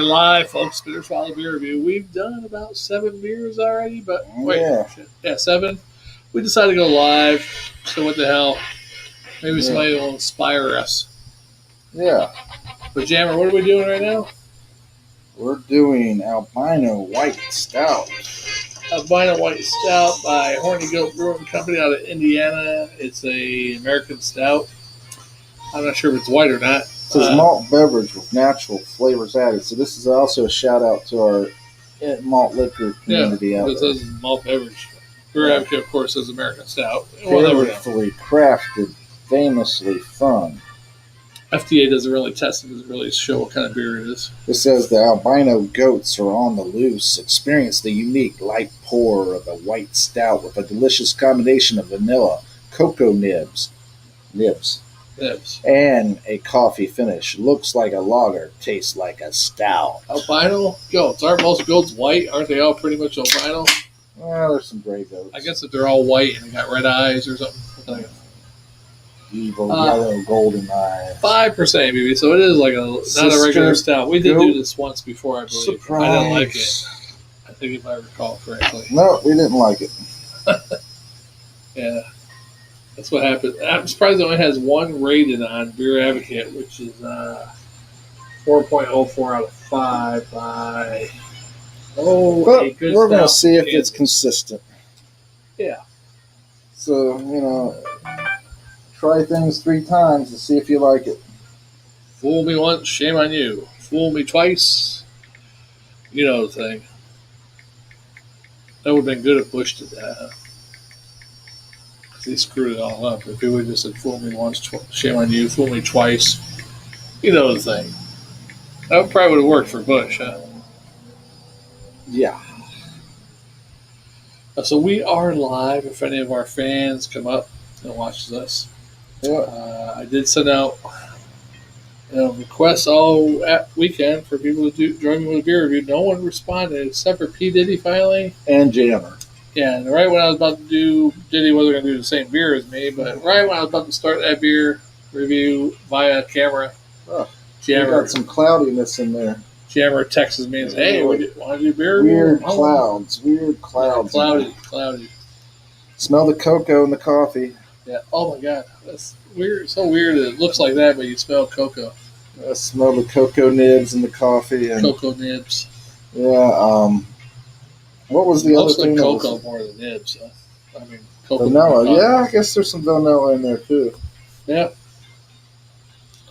live, folks. Bitter Swallow Beer Review. We've done about 7 beers already, but wait. Yeah, 7. We decided to go live, so what the hell? Maybe somebody will inspire us. Yeah. But Jammer, what are we doing right now? We're doing Albino White Stout. Albino White Stout by Horny Brewing Company out of Indiana. It's a American stout. I'm not sure if it's white or not. It says malt beverage with natural flavors added. So this is also a shout out to our malt liquor community out there. It says malt beverage. Beer Advocate, of course, says American stout. Carefully crafted, famously fun. FDA doesn't really test it. Doesn't really show what kind of beer it is. It says the albino goats are on the loose. Experience the unique light pour of a white stout with a delicious combination of vanilla, cocoa nibs, and a coffee finish. Looks like a lager, tastes like a stout. Albino goats. Aren't most goats white? Aren't they all pretty much albino? Well, there's some gray goats. I guess if they're all white and they got red eyes or something. Evil yellow golden eyes. 5% maybe, so it is like not a regular stout. We did do this once before, I believe. Surprise. I didn't like it. I think if I recall correctly. No, we didn't like it. Yeah. That's what happened. I'm surprised it only has 1 rated on Beer Advocate, which is 4.04 out of 5 by we're going to see if it's consistent. Yeah. So, try things 3 times to see if you like it. Fool me once, shame on you. Fool me twice, you know the thing. That would have been good if Bush did that, huh? Because he screwed it all up. If he would have just said, fool me once, shame on you, fool me twice, you know the thing. That probably would have worked for Bush, huh? Yeah. So we are live if any of our fans come up and watches us. Yeah. I did send out requests all weekend for people to join me with a beer review. No one responded except for P. Diddy finally. And Jammer. Yeah, and right when I was about to do, Diddy wasn't going to do the same beer as me, but right when I was about to start that beer review via camera, Jammer got some cloudiness in there. Jammer texts me and says, hey, want to do beer review? Weird clouds. Cloudy. Smell the cocoa in the coffee. Yeah. Oh my God, that's weird. So weird that it looks like that, but you smell cocoa. I smell the cocoa nibs in the coffee. And, cocoa nibs. Yeah. What was the other thing? Cocoa more than nibs. I mean, cocoa. Vanilla. Yeah, I guess there's some vanilla in there too. Yeah.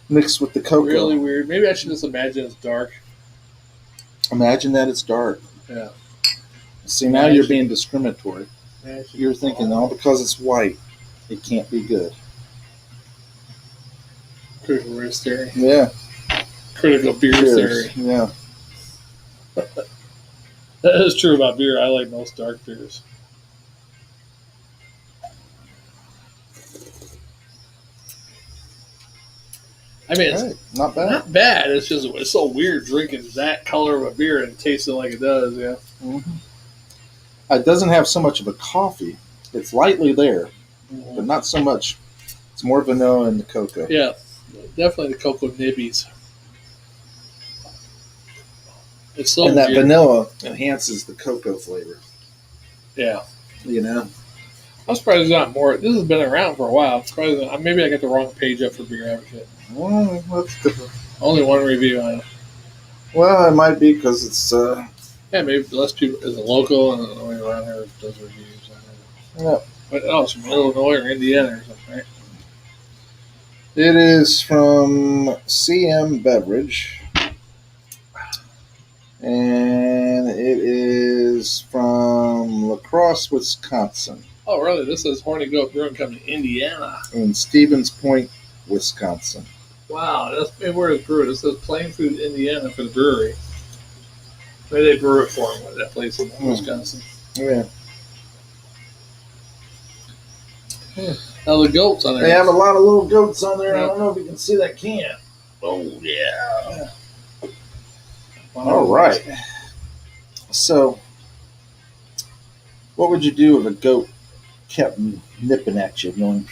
Mixed with the cocoa. Really weird. Maybe I should just imagine it's dark. Imagine that it's dark. Yeah. See, now you're being discriminatory. You're thinking, because it's white, it can't be good. Critical race theory. Yeah. Critical beer theory. Yeah. That is true about beer. I like most dark beers. I mean, it's not bad. Not bad. It's just it's so weird drinking that color of a beer and tasting like it does. Yeah. Mm-hmm. It doesn't have so much of a coffee. It's lightly there, but not so much. It's more vanilla in the cocoa. Yeah, definitely the cocoa nibbies. It's so and that weird. Vanilla enhances the cocoa flavor. Yeah. I'm surprised there's not more. This has been around for a while. Maybe I got the wrong page up for Beer Advocate. Well, that's different. Only 1 review on it. Well, it might be because it's... yeah, maybe less people... Is it local and only around here does reviews? Yeah. But it's from Illinois or Indiana or something, right? It is from CM Beverage. And it is from La Crosse, Wisconsin. Oh, really? This is Horny Brewing Company, Indiana. In Stevens Point, Wisconsin. Wow, that's where it's brewed. It says Plainfield, Indiana for the brewery. Maybe they brew it for them at that place in Wisconsin. Yeah. Now the goats on there. They have a lot of little goats on there. I don't know if you can see that can. Oh, yeah. All right. So, what would you do if a goat kept nipping at you? Going,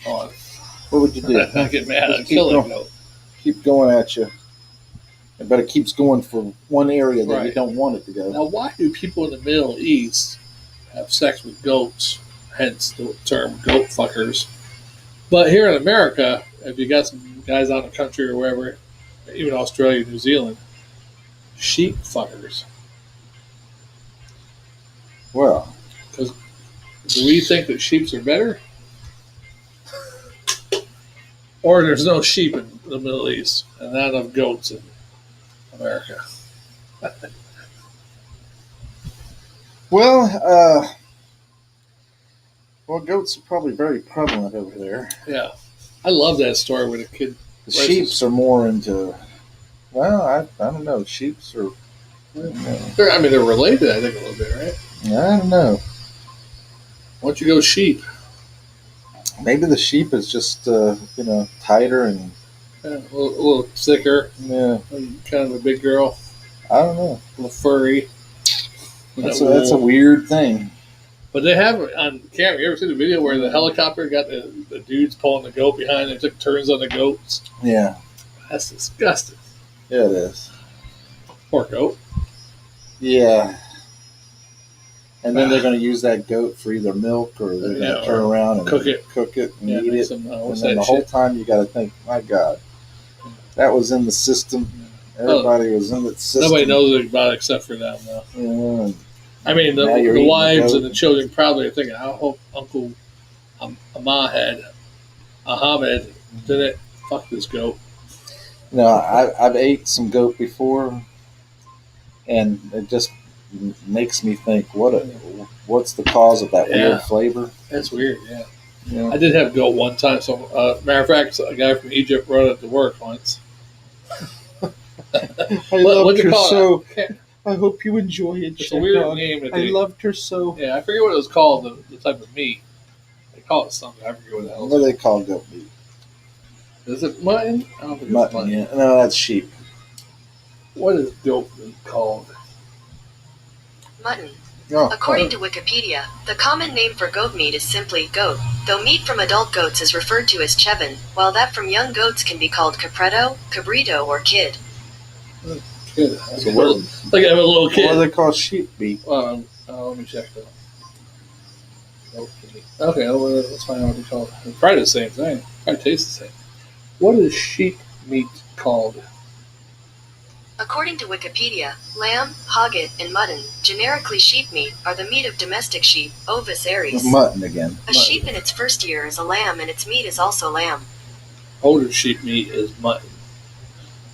what would you do? I'd get mad. I'd kill a goat. Keep going at you. but it keeps going for one area that you Right. don't want it to go. Now, why do people in the Middle East have sex with goats? Hence the term goat fuckers. But here in America, if you got some guys out in the country or wherever, even Australia, New Zealand, sheep fuckers. Well, Because do we think that sheeps are better? Or there's no sheep in the Middle East and not enough goats in America? well, goats are probably very prevalent over there. Yeah. I love that story where the kid. The sheeps are more into. Well, I don't know. Sheeps are. They're related, I think, a little bit, right? I don't know. Why don't you go sheep? Maybe the sheep is just tighter and Yeah, a little thicker, yeah. kind of a big girl, I don't know. a little furry. That's a weird thing. But they have it on camera. You ever seen the video where the helicopter got the dudes pulling the goat behind and took turns on the goats? Yeah. That's disgusting. Yeah, it is. Poor goat. Yeah. And then they're going to use that goat for either milk or they're going to turn around and cook it and eat it. and then the whole time you got to think, my God, that was in the system. Everybody was in the system. Nobody knows about it except for them, though. Yeah. I mean, the wives and the children probably are thinking, I hope Uncle Ahmed didn't fuck this goat. No, I've ate some goat before, and it just makes me think, what's the cause of that weird flavor? That's weird, yeah. I did have goat one time. So, matter of fact, a guy from Egypt brought it to work once. I loved her so. I hope you enjoy it. It's a weird name. I loved her so. Yeah, I forget what it was called. The type of meat. They call it something. I forget what the hell. What do they call goat meat? Is it mutton? I don't think Mutton. It's mutton. Yeah. No, that's sheep. What is goat meat called? Mutton. Oh, According to Wikipedia, the common name for goat meat is simply goat, though meat from adult goats is referred to as chevin, while that from young goats can be called capretto, cabrito, or kid. Kid. So like I have a little kid. What do they call sheep meat? Let me check that. Okay, let's find out what they call it. It's probably the same thing. Probably tastes the same. What is sheep meat called? According to Wikipedia, lamb, hogget, and mutton, generically sheep meat, are the meat of domestic sheep, Ovis aries. Mutton again. A sheep in its first year is a lamb and its meat is also lamb. Older sheep meat is mutton.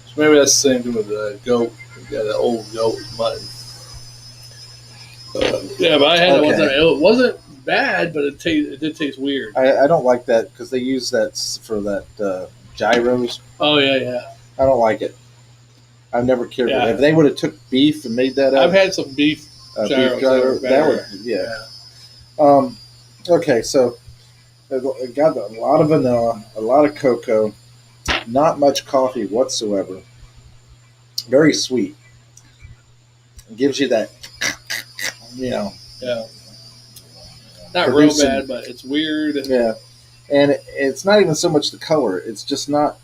So maybe that's the same thing with the goat. You got an old goat mutton. Yeah, but I had it one time. It wasn't bad, but it did taste weird. I don't like that because they use that for that gyros. Oh yeah. I don't like it. I've never cared for it. If they would have took beef and made that up, I've had some beef gyros. That would, yeah. Okay, so it got a lot of vanilla, a lot of cocoa, not much coffee whatsoever. Very sweet. It gives you that, Yeah. Not real bad, but it's weird. Yeah. And it's not even so much the color. It's just not.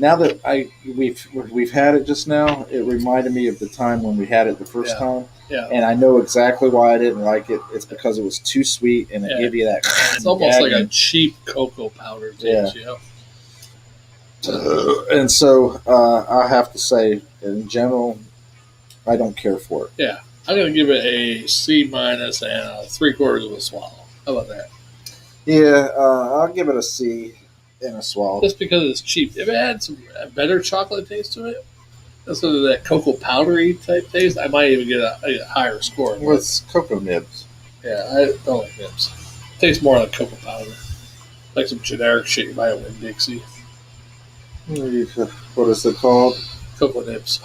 Now that we've had it just now, it reminded me of the time when we had it the first time. Yeah. And I know exactly why I didn't like it. It's because it was too sweet and it gave you that. It's almost like a cheap cocoa powder taste, And so I have to say, in general, I don't care for it. Yeah. I'm going to give it a C- and a 3/4 of a swallow. How about that? Yeah, I'll give it a C and a swallow. Just because it's cheap. If it had some better chocolate taste to it, instead of that cocoa powdery type taste, I might even get a higher score. Well, it's cocoa nibs. Yeah, I don't like nibs. It tastes more like cocoa powder. Like some generic shit you buy at Winn-Dixie. What is it called? Cocoa nibs.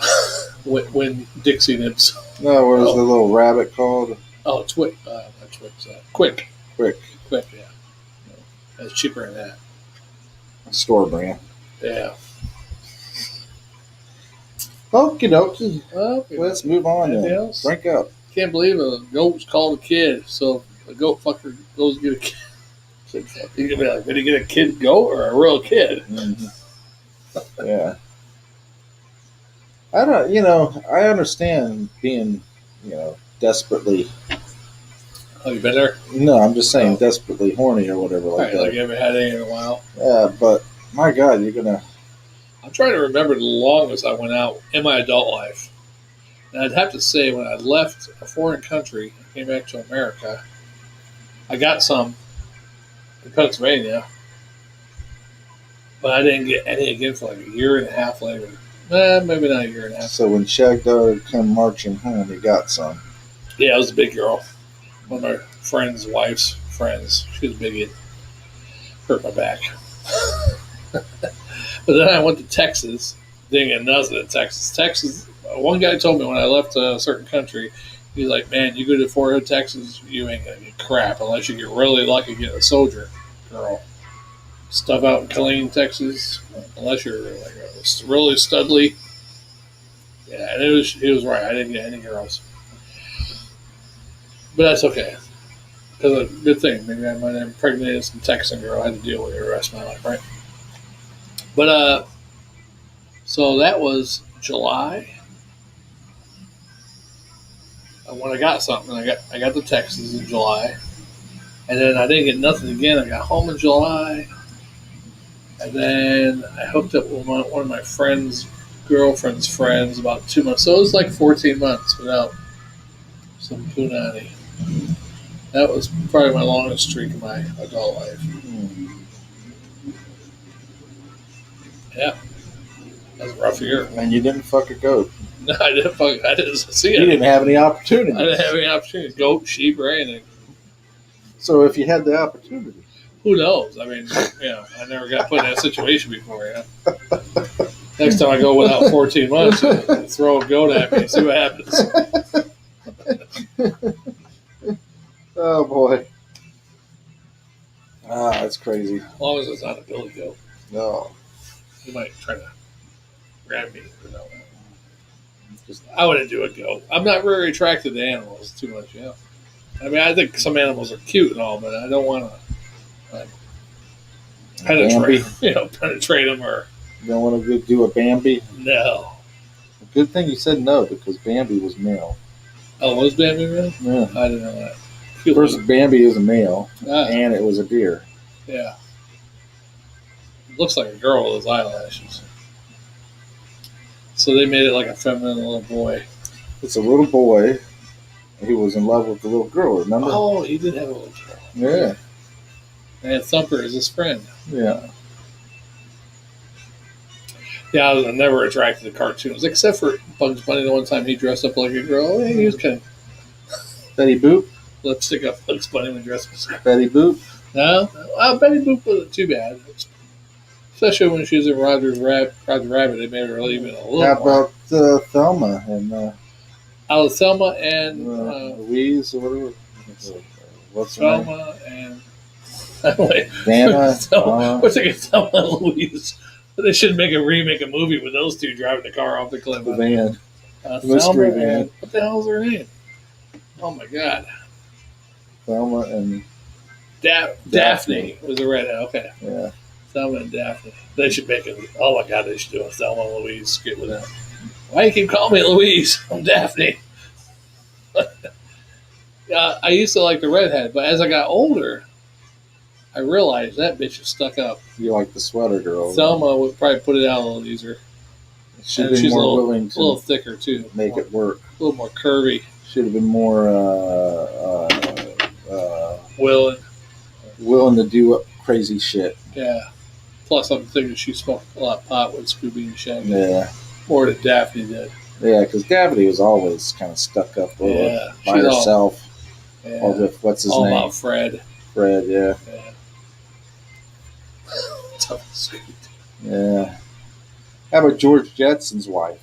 Winn-Dixie nibs. No, what is the little rabbit called? Oh, Twix. Not Twix. Quick. Quick, yeah. That's cheaper than that. Store brand. Yeah. Okie dokie. Well, Let's move on then. else? Drink up. Can't believe a goat's called a kid. So a goat fucker goes to get a kid. You're going to be like, did he get a kid goat or a real kid? Mm-hmm. Yeah. I don't. I understand being, desperately. Oh, you been there? No, I'm just saying Oh. desperately horny or whatever like Right, that. like you haven't had any in a while. Yeah, but my God, you're gonna. I'm trying to remember the longest I went out in my adult life. And I'd have to say, when I left a foreign country and came back to America, I got some in Pennsylvania, but I didn't get any again for like a year and a half later. Maybe not a year and a half. So when Shagdog come marching home, he got some. Yeah, it was a big girl. One of my friend's wife's friends. She was a big. It hurt my back. But then I went to Texas. Didn't get nothing in Texas. Texas. One guy told me when I left a certain country, he's like, "Man, you go to Fort Hood, Texas, you ain't gonna get crap unless you get really lucky getting a soldier girl. Stuff out in Killeen, Texas, unless you're like really studly." Yeah, and he was right. I didn't get any girls, but that's okay. Because a good thing, maybe I might have impregnated some Texan girl. I had to deal with her the rest of my life, right? But so that was July. When I got something, I got to Texas in July, and then I didn't get nothing again. I got home in July, and then I hooked up with one of my friend's girlfriend's friends about 2 months. So it was like 14 months without some punani. That was probably my longest streak in my adult life. Yeah, that was a rough year. And you didn't fuck a goat. No, I didn't see it. You didn't have any opportunity. I didn't have any opportunity. Goat, sheep, or anything. So if you had the opportunity, who knows? I mean, I never got put in that situation before. Next time I go without 14 months, throw a goat at me and see what happens. oh boy, that's crazy. As long as it's not a billy goat, No, you might try to grab me. I wouldn't do a goat. I'm not very attracted to animals too much. I mean, I think some animals are cute and all, but I don't want to penetrate them or. You don't want to do a Bambi? No. Good thing you said no, because Bambi was male. Oh, was Bambi male? Yeah. I didn't know that. First, Bambi is a male, and it was a deer. Yeah. It looks like a girl with those eyelashes. So they made it like a feminine little boy. It's a little boy who was in love with the little girl, remember? Oh, he did have a little girl. Yeah. And Thumper is his friend. Yeah. Yeah, I was never attracted to cartoons, except for Bugs Bunny. The one time he dressed up like a girl, he was kind of Betty Boop? lipstick up Bugs Bunny when dressed as a girl. Betty Boop? No, Betty Boop wasn't too bad. Especially when she was in Roger Rabbit, they made her even a little How more. about Thelma and Selma and Louise or whatever? What's her name? Selma and wait, Dana? we're thinking Selma and Louise. They should make a movie with those two driving the car off the cliff. The van. Selma mystery van. and what the hell's her name? Oh my God, Thelma and Daphne was a redhead. Okay, yeah. Selma and Daphne. They should make it. Oh my God, they should do a Selma and Louise skit with that. Why you keep calling me Louise? I'm Daphne. I used to like the redhead, but as I got older, I realized that bitch is stuck up. You like the sweater girl. Selma would probably put it out a little easier. Should have been she's more willing a little to thicker too. make it work. A little more curvy. Should have been more willing to do crazy shit. Yeah. Plus, I'm thinking she smoked a lot of pot with Scooby and Shaggy. Yeah. More than Daphne did. Yeah, because Daphne was always kind of stuck up by herself. Or with, what's his all name? About Fred. Fred, yeah. Tough. Yeah. How about George Jetson's wife?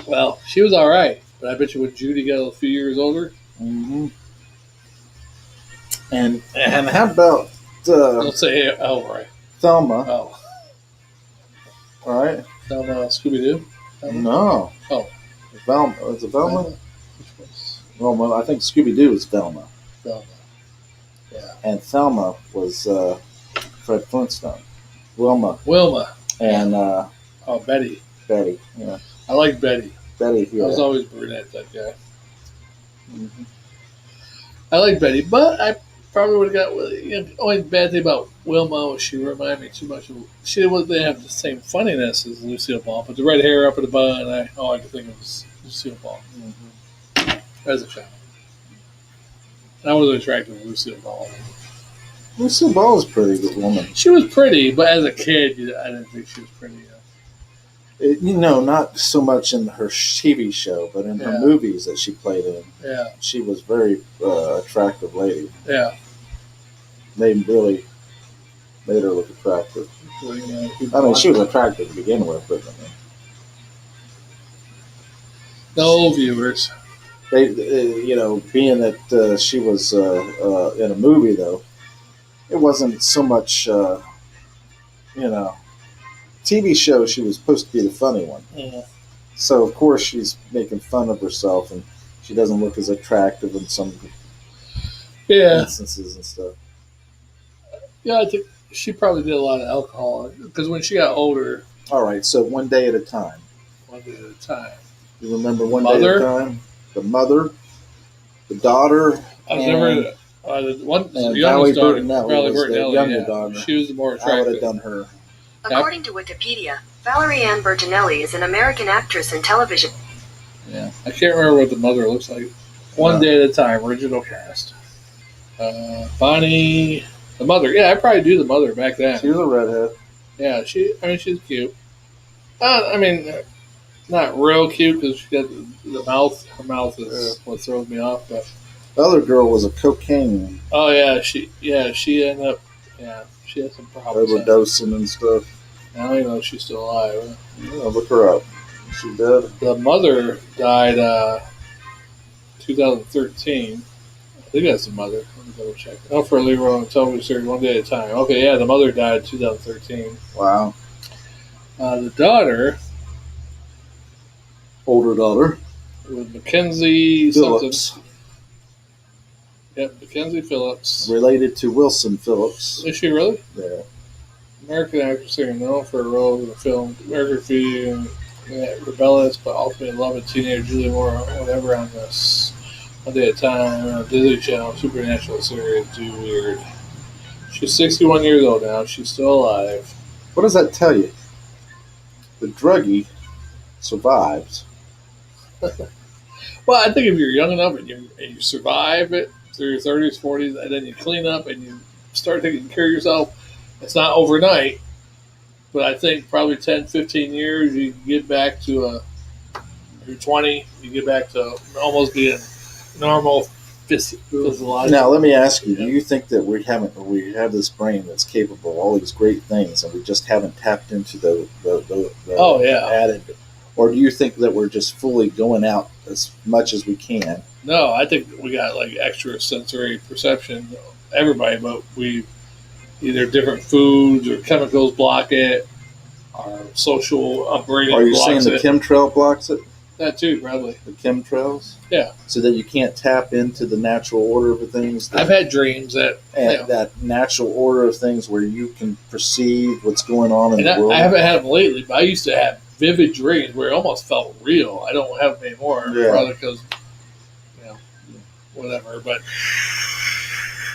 Well, she was all right, but I bet you when Judy got a few years older. Mm-hmm. And how about Let's say right. Thelma? Oh, All right. Thelma Scooby Doo. No. Oh, Velma. Was it Velma? Well, I think Scooby Doo was Velma. Thelma. Yeah. And Thelma was Fred Flintstone. Wilma. Wilma. And Betty. Betty. Yeah. I like Betty. Betty. Yeah. I was always brunette, that guy. Mhm. I like Betty, but I probably would have got. Only bad thing about Wilma was she reminded me too much of. She didn't have the same funniness as Lucille Ball, but the red hair up in the bun, all I could think of was Lucille Ball as a child. I wasn't attracted to Lucille Ball. Lucille Ball is a pretty good woman. She was pretty, but as a kid, I didn't think she was pretty. Not so much in her TV show, but in her movies that she played in. Yeah. She was very attractive lady. Yeah. They really made her look attractive. I mean, she was attractive to begin with, but no viewers. They, being that she was in a movie, though, it wasn't so much, TV show. She was supposed to be the funny one. Yeah. So, of course, she's making fun of herself, and she doesn't look as attractive in some instances and stuff. Yeah, I think she probably did a lot of alcohol, because when she got older... All right, so one day at a time. One day at a time. You remember one day at a time? The mother, the daughter, the Valerie Bertinelli was the younger daughter. She was the more attractive. I would have done her. According to Wikipedia, Valerie Ann Bertinelli is an American actress in television. Yeah, I can't remember what the mother looks like. One day at a time, original cast. Bonnie, the mother. Yeah, I'd probably do the mother back then. She was a redhead. Yeah, she's cute. Not real cute because she got the mouth. Her mouth is what throws me off. But the other girl was a cocaine. Oh yeah, she ended up. Yeah, she had some problems. Overdosing and stuff. I don't even know if she's still alive. Yeah, look her up. She dead. The mother died 2013. I think that's the mother. Let me double check. For Leroy on television series One Day at a Time. Okay, yeah, the mother died 2013. Wow. The daughter. Older daughter. Was Mackenzie Phillips. Something. Yep, Mackenzie Phillips. Related to Wilson Phillips. Is she really? Yeah. American actress here known for her role in the film American Graffiti and rebellious but ultimately loving teenager Julie Moore, whatever, on this One Day at a Time on Disney Channel Supernatural series. Do weird. She's 61 years old now. She's still alive. What does that tell you? The druggie survives. Well, I think if you're young enough and you survive it through your 30s, 40s, and then you clean up and you start taking care of yourself, it's not overnight, but I think probably 10, 15 years, you get back to you're 20, you get back to almost being normal physiological. Now, let me ask you, do you think that we have this brain that's capable of all these great things and we just haven't tapped into the added, or do you think that we're just fully going out as much as we can? No, I think we got like extra sensory perception, everybody, but we either different foods or chemicals block it, our social upbringing blocks it. Are you blocks saying the chemtrail blocks it? That too, probably. The chemtrails? Yeah. So that you can't tap into the natural order of things? I've had dreams that... that natural order of things where you can perceive what's going on in the world? I haven't had them lately, but I used to have vivid dreams where it almost felt real. I don't have them anymore, probably because, whatever, but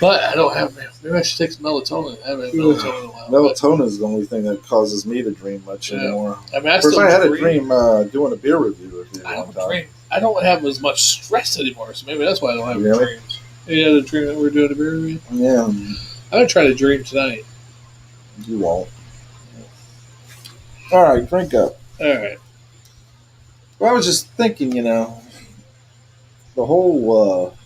I don't have them. Maybe I should take some melatonin. I haven't had melatonin in a while. Melatonin is the only thing that causes me to dream much anymore. I mean, I had a dream doing a beer review with you one time. I don't have as much stress anymore, so maybe that's why I don't have any dreams. You had a dream that we're doing a beer review? Yeah. I'm going to try to dream tonight. You won't. All right, drink up. All right. Well, I was just thinking, the whole...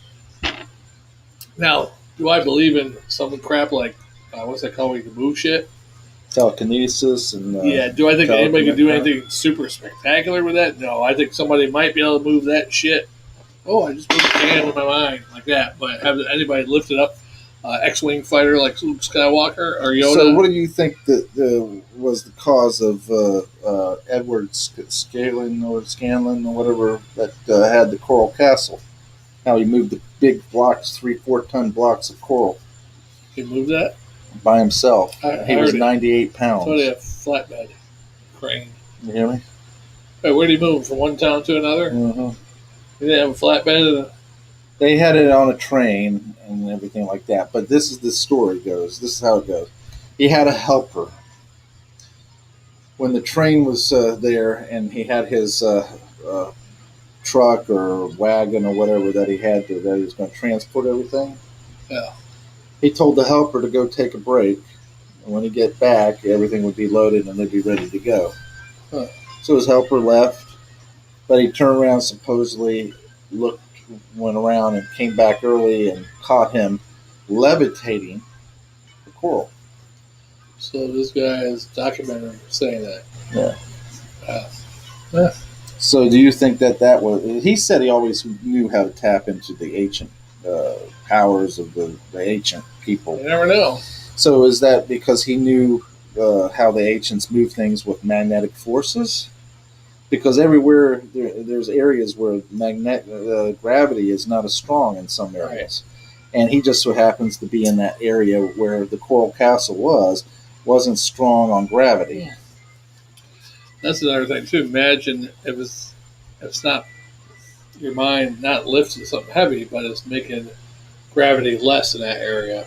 Now, do I believe in some crap like, what's that called, the move shit? Telekinesis and... do I think anybody can do anything super spectacular with that? No, I think somebody might be able to move that shit. Oh, I just put a can in my mind like that. But have anybody lifted up X-Wing fighter like Luke Skywalker or Yoda? So what do you think that was the cause of Edward Scanlon or whatever that had the Coral Castle? How he moved the big blocks, 3-4 ton blocks of coral. He moved that? By himself. He was 98 pounds. So they have flatbed crane. You hear me? Wait, where did he move from one town to another? Mm-hmm. He didn't have a flatbed. They had it on a train and everything like that. But this is the story goes. This is how it goes. He had a helper. When the train was there and he had his truck or wagon or whatever that he had that he was going to transport everything, Yeah. he told the helper to go take a break. And when he get back, everything would be loaded and they'd be ready to go. Huh. So his helper left, but he turned around, supposedly went around and came back early and caught him levitating the coral. So this guy is documented saying that. Yeah. Yeah. So do you think that was... He said he always knew how to tap into the ancient powers of the ancient people. You never know. So is that because he knew how the ancients move things with magnetic forces? Because everywhere there's areas where gravity is not as strong in some areas. Right. And he just so happens to be in that area where the Coral Castle wasn't strong on gravity. Yeah. That's another thing too. Imagine if it's not your mind not lifting something heavy, but it's making gravity less in that area.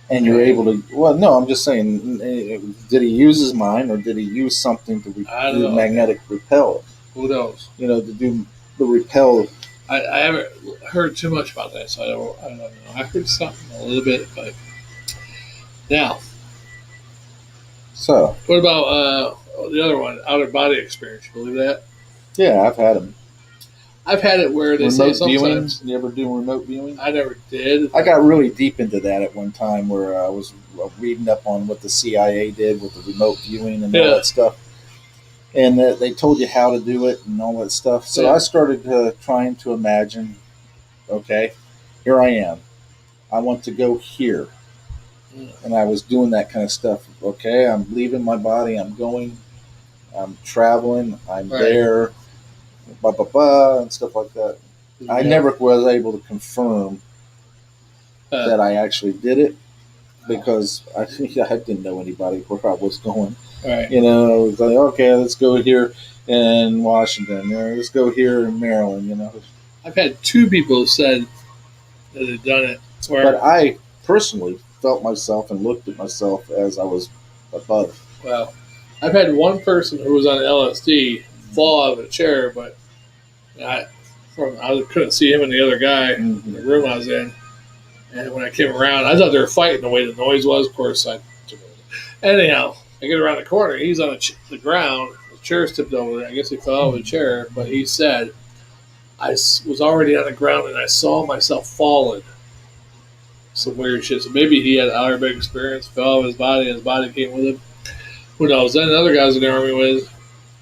And you're able to... Well, no, I'm just saying, did he use his mind or did he use something to do magnetic repel? Who knows? To do the repel. I haven't heard too much about that, so I don't know. I heard something a little bit, but... Now. So. What about the other one, outer body experience? You believe that? Yeah, I've had them. I've had it where they say sometimes. Viewing? You ever do remote viewing? I never did. I got really deep into that at one time where I was reading up on what the CIA did with the remote viewing and all that stuff. And they told you how to do it and all that stuff. So I started trying to imagine, okay, here I am. I want to go here. And I was doing that kind of stuff. Okay, I'm leaving my body. I'm going. I'm traveling. I'm there. Blah, blah, blah, and stuff like that. Yeah. I never was able to confirm that I actually did it because I didn't know anybody where I was going. Right. It was like, okay, let's go here in Washington, or let's go here in Maryland, I've had two people who said that had done it. But I personally felt myself and looked at myself as I was above. Well, I've had one person who was on LSD fall out of a chair, but I couldn't see him and the other guy in the room I was in. And when I came around, I thought they were fighting the way the noise was. Of course, anyhow, I get around the corner. He's on the ground. The chair's tipped over. I guess he fell out of the chair. But he said, I was already on the ground and I saw myself falling. Some weird shit. So maybe he had an outer big experience, fell out of his body, and his body came with him. Who knows? Then another guy I was in the army with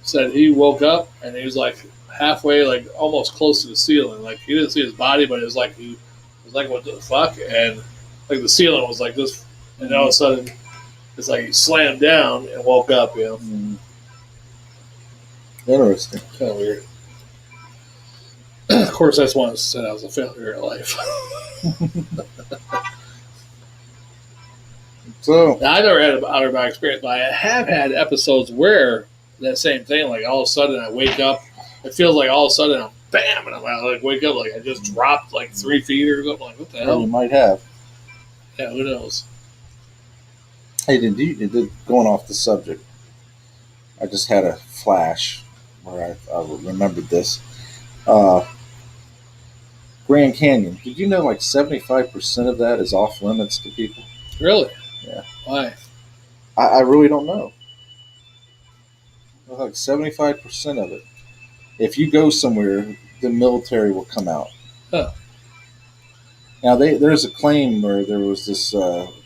said he woke up and he was like halfway, like almost close to the ceiling. Like he didn't see his body, but it was like he was like, what the fuck? And like the ceiling was like this, and all of a sudden it's like he slammed down and woke up. Interesting. Kind of weird. Of course, that's one that said I was a failure in life. So now, I never had an outer body experience, but I have had episodes where that same thing, like all of a sudden I wake up, it feels like all of a sudden I'm bam, and I wake up like I just dropped like 3 feet or something. Like, what the hell? You might have. Yeah, who knows? Hey, going off the subject, I just had a flash where I remembered this. Grand Canyon. Did you know like 75% of that is off limits to people? Really? Yeah. Why? I really don't know. Like 75% of it. If you go somewhere, the military will come out. Huh. Now, there's a claim where there was this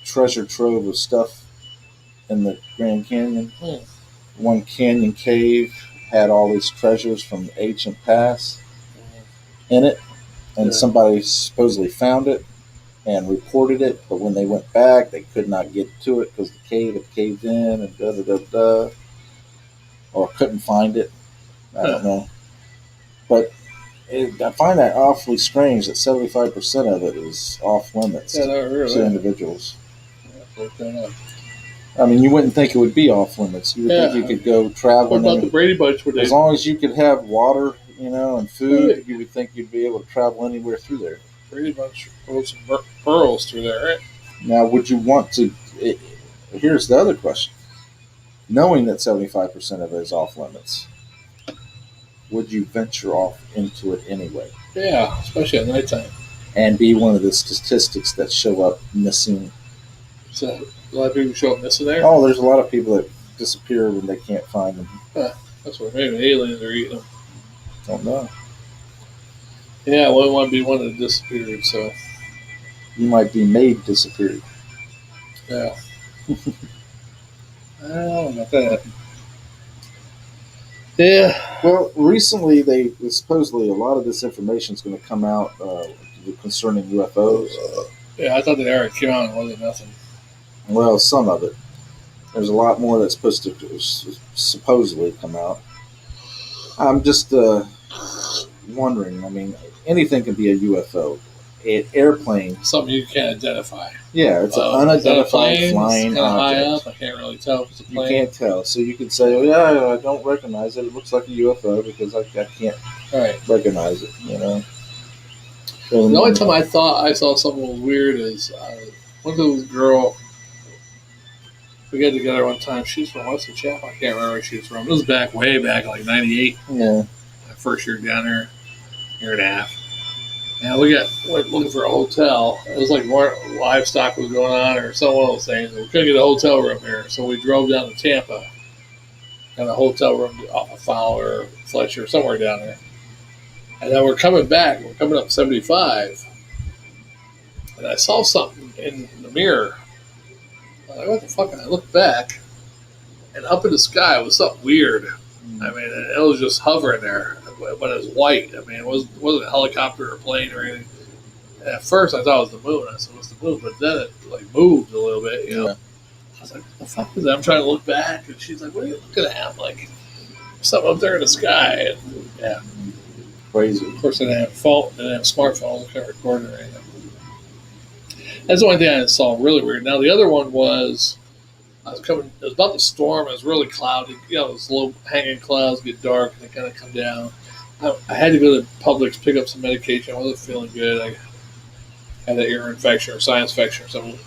treasure trove of stuff in the Grand Canyon. One canyon cave had all these treasures from the ancient past in it, and somebody supposedly found it and reported it, but when they went back, they could not get to it because the cave had caved in and da-da-da-da, or couldn't find it. I don't know. But I find that awfully strange that 75% of it is off limits to individuals. Yeah, I mean, you wouldn't think it would be off limits. You would think you could go What traveling. about the Brady Bunch? As long as you could have water, and food, you would think you'd be able to travel anywhere through there. Brady Bunch rode some burrows through there, right? Now, would you want to? Here's the other question: knowing that 75% of it is off limits, would you venture off into it anyway? Yeah, especially at nighttime. And be one of the statistics that show up missing. So a lot of people show up missing there. Oh, there's a lot of people that disappear when they can't find them. That's what maybe aliens are eating them. Don't know. Yeah, well, I want to be one that disappeared, so. You might be made disappear. Yeah. I don't know about that. Yeah. Well, recently supposedly a lot of this information is going to come out concerning UFOs. Yeah, I thought the already came out and wasn't nothing. Well, some of it. There's a lot more that's supposed to supposedly come out. I'm just wondering. I mean, anything can be a UFO. An airplane. Something you can't identify. Yeah, it's an unidentified flying it's high object. up. I can't really tell if it's a plane. You can't tell. So you can say, oh, yeah, I don't recognize it. It looks like a UFO because I can't recognize it, So, the only time I thought I saw something weird is one of those girl. We got together one time. She's from Western Chapel. I can't remember where she was from. It was way back, like 98. Yeah. My first year down there, year and a half. And we went looking for a hotel. It was like more livestock was going on or some one of those things. We couldn't get a hotel room here. So we drove down to Tampa. Got a hotel room off of Fowler, Fletcher, somewhere down there. And then we're coming back. We're coming up 75. And I saw something in the mirror. I'm like, what the fuck? And I looked back. And up in the sky was something weird. I mean, it was just hovering there. But it was white. I mean, it wasn't a helicopter or a plane or anything. And at first, I thought it was the moon. I said, what's the moon? But then it moved a little bit, Yeah. I was like, what the fuck is that? I'm trying to look back. And she's like, what are you looking at? I'm like, something up there in the sky. And, yeah. Crazy. Of course, I didn't have a phone. I didn't have a smartphone. I couldn't record it or anything. That's the only thing I saw really weird. Now, the other one was, it was about the storm. It was really cloudy. Those low hanging clouds get dark and they kind of come down. I had to go to Publix, pick up some medication. I wasn't feeling good. I had an ear infection or sinus infection or something.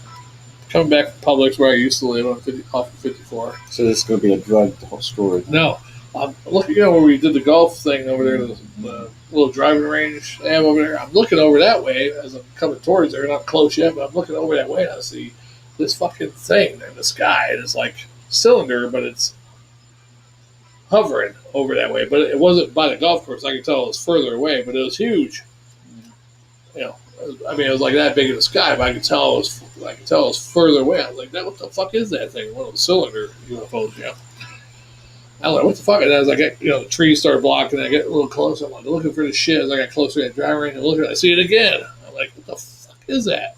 Coming back from Publix, where I used to live off of 54. So this is going to be a drug story. No. Looking, where we did the golf thing over there, the little driving range they have over there. I'm looking over that way as I'm coming towards there. Not close yet, but I'm looking over that way and I see this fucking thing in the sky. And it's like cylinder, but it's hovering over that way. But it wasn't by the golf course. I could tell it was further away, but it was huge. I mean, it was like that big in the sky, but I could tell it was further away. I was like, what the fuck is that thing? One of the cylinder UFOs, I was like, what the fuck? And as I get, the trees start blocking, I get a little closer. I'm like, looking for the shit. As I got closer to that driving range, I see it again. I'm like, what the fuck is that?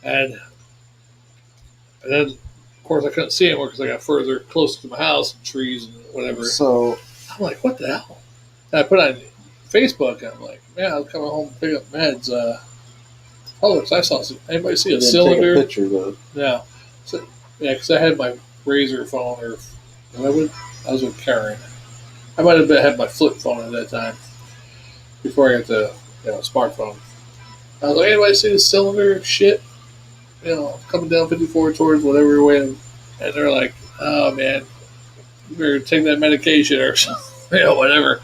And then, of course, I couldn't see it anymore because I got further closer to my house, and trees and whatever. So I'm like, what the hell? And I put on Facebook, and I'm like, man, I was coming home to pick up meds. I saw anybody see a cylinder? Take a picture, though. No. So, because I had my Razor phone, or I was with Karen. I might have had my flip phone at that time before I got the smartphone. I was like, anybody see the cylinder shit? Coming down 54 towards whatever way. And they're like, oh, man, you better take that medication or something, whatever.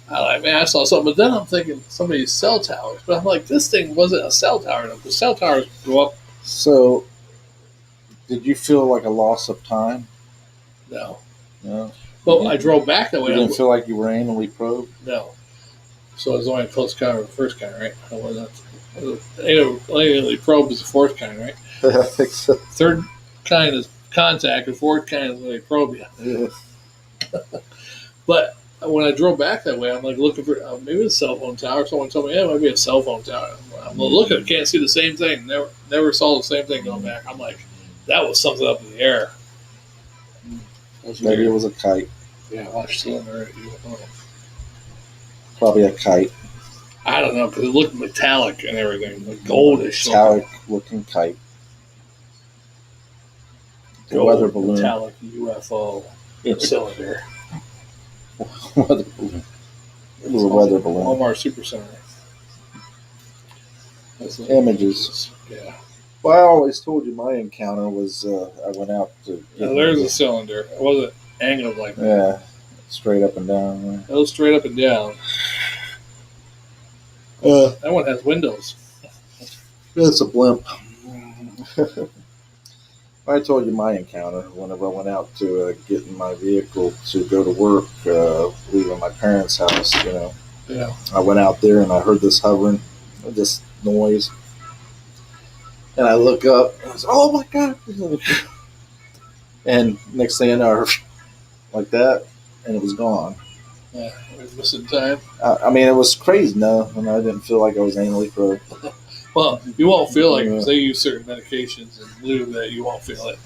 I'm like, man, I saw something. But then I'm thinking somebody's cell towers. But I'm like, this thing wasn't a cell tower. The cell towers go up. So, did you feel like a loss of time? No. No. Well, I drove back that way. You didn't feel like you were anally probed? No. So it was only a close encounter with the first kind, right? I wasn't. Anally probe is the fourth kind, right? I think so. Third kind is contact, and fourth kind is when they probe you. Yeah. But when I drove back that way, I'm like looking for maybe a cell phone tower. Someone told me, yeah, it might be a cell phone tower. I'm looking, can't see the same thing. Never saw the same thing going back. I'm like, that was something up in the air. Maybe it was a kite. Yeah, I watched cylinder. Probably a kite. I don't know, because it looked metallic and everything, like goldish. Metallic looking kite. a weather balloon. Metallic u.f.o. cylinder. Weather balloon. It was a weather balloon. Walmart Supercenter. Images. Yeah. Well, I always told you my encounter was I went out to. Now, there's a cylinder. It wasn't angled like that. Yeah, straight up and down. It was straight up and down. That one has windows. It's a blimp. I told you my encounter whenever I went out to get in my vehicle to go to work, leaving my parents' house. Yeah. I went out there and I heard this hovering, this noise, and I look up and I was, oh my god! And next thing I know, like that, and it was gone. Yeah, we was missing time. I mean, it was crazy. No, and I didn't feel like I was anally thrown. Well, you won't feel like if they use certain medications and lube that you won't feel it.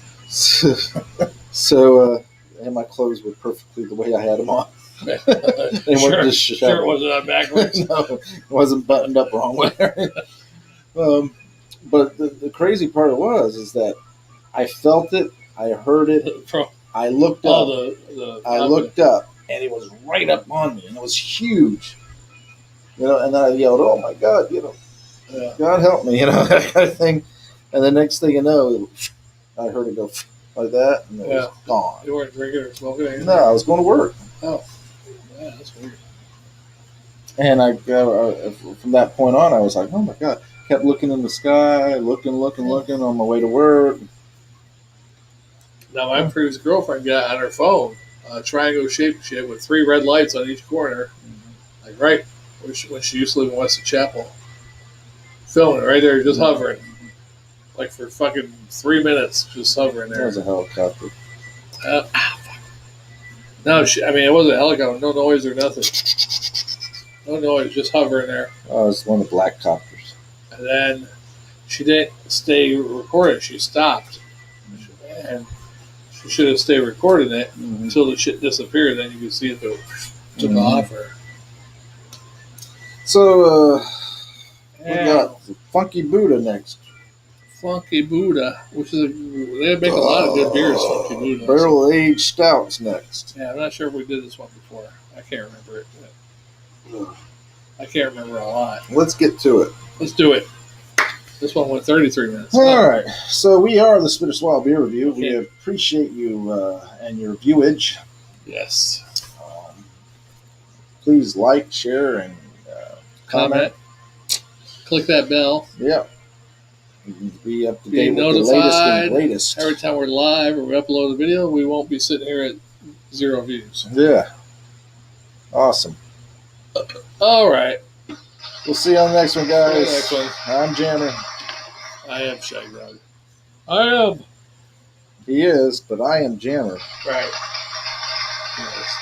So, and my clothes were perfectly the way I had them on. They weren't just sure it wasn't on backwards. No, it wasn't buttoned up wrong way. But the crazy part is that I felt it, I heard it, I looked up. I looked up, and it was right up on me, and it was huge. And then I yelled, "Oh my God!" God help me, that kind of thing. And the next thing you know, I heard it go like that, and it was gone. You weren't drinking or smoking anything? No, I was going to work. Oh, yeah, that's weird. And from that point on, I was like, oh my God. Kept looking in the sky, looking on my way to work. Now, my previous girlfriend got on her phone a triangle-shaped shit with 3 red lights on each corner. Like, right when she used to live in Weston Chapel. Filming it right there, just hovering. Like for fucking 3 minutes, just hovering there. That was a helicopter. No, it wasn't a helicopter. No noise or nothing. No noise, just hovering there. Oh, it was one of the black copters. And then she didn't stay recording. She stopped. And she should have stayed recording it until the shit disappeared. Then you could see it go took off. So, we got Funky Buddha next. Funky Buddha, which is they make a lot of good beers. Funky Buddha. Barrel aged stouts next. Yeah, I'm not sure if we did this one before. I can't remember it. I can't remember a lot. Let's get to it. Let's do it. This one went 33 minutes. All right. So we are the Spitter Swallow Beer Review. Okay. We appreciate you and your viewage. Yes. Please like, share, and comment. Click that bell. Yep. Be up to date with notified the latest and greatest. Every time we're live or we upload a video, we won't be sitting here at 0 views. Yeah. Awesome. All right. We'll see you on the next one, guys. Next one. I'm Jammer. I am Shagdog. I am. He is, but I am Jammer. Right. Yes.